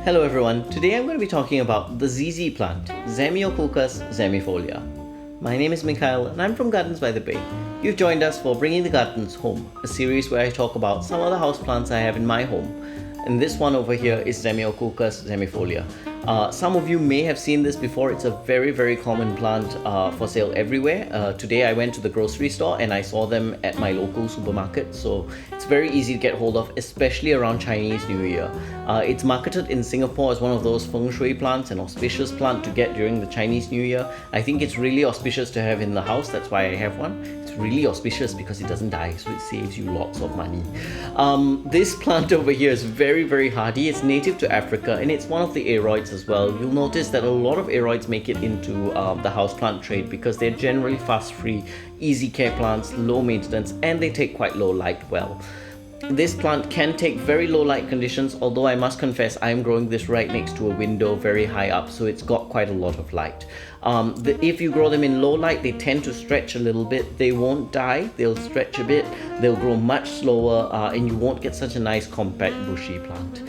Hello everyone, today I'm going to be talking about the ZZ plant, Zamioculcas zamifolia. My name is Mikhail and I'm from Gardens by the Bay. You've joined us for Bringing the Gardens Home, a series where I talk about some of the houseplants I have in my home. And this one over here is Zamioculcas zamifolia. Some of you may have seen this before. It's a very common plant for sale everywhere. Today I went to the grocery store and I saw them at my local supermarket, so it's very easy to get hold of, especially around Chinese New Year. It's marketed in Singapore as one of those feng shui plants, an auspicious plant to get during the Chinese New Year. I think it's really auspicious to have in the house, that's why I have one. It's really auspicious because it doesn't die, so it saves you lots of money. This plant over here is very hardy. It's native to Africa and it's one of the aroids as well. You'll notice that a lot of aroids make it into the houseplant trade because they're generally fast-free, easy care plants, low maintenance, and they take quite low light well. This plant can take very low light conditions, although I must confess I'm growing this right next to a window very high up, so it's got quite a lot of light. If you grow them in low light, they tend to stretch a little bit. They won't die, they'll stretch a bit, they'll grow much slower, and you won't get such a nice compact bushy plant.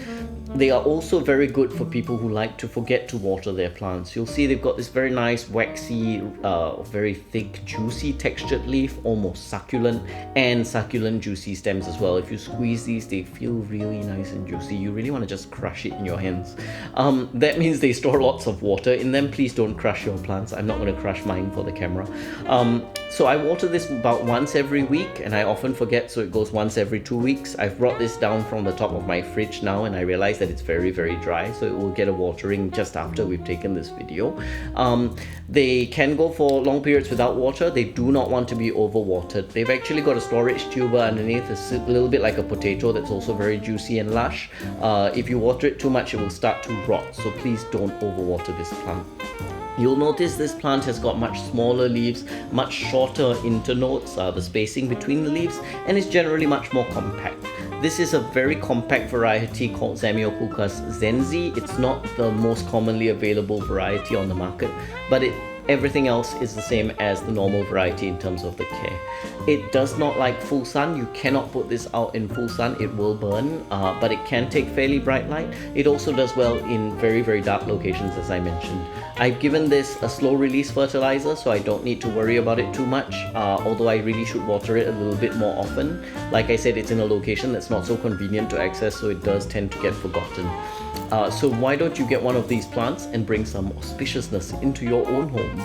They are also very good for people who like to forget to water their plants. You'll see they've got this very nice waxy, very thick, juicy textured leaf, almost succulent, and succulent juicy stems as well. If you squeeze these, they feel really nice and juicy. You really want to just crush it in your hands. That means they store lots of water in them. Please don't crush your plants. I'm not going to crush mine for the camera. So I water this about once every week, and I often forget, so it goes once every 2 weeks. I've brought this down from the top of my fridge now, and I realize that it's very dry, so it will get a watering just after we've taken this video. They can go for long periods without water. They do not want to be overwatered. They've actually got a storage tuber underneath. It's a little bit like a potato that's also very juicy and lush. If you water it too much, it will start to rot, so please don't overwater this plant. You'll notice this plant has got much smaller leaves, much shorter internodes, the spacing between the leaves, and is generally much more compact. This is a very compact variety called Zamioculcas zenzi. It's not the most commonly available variety on the market, but everything else is the same as the normal variety in terms of the care. It does not like full sun. You cannot put this out in full sun, it will burn, but it can take fairly bright light. It also does well in very dark locations, as I mentioned. I've given this a slow release fertilizer, so I don't need to worry about it too much, although I really should water it a little bit more often. Like I said, it's in a location that's not so convenient to access, so it does tend to get forgotten. So why don't you get one of these plants and bring some auspiciousness into your own home?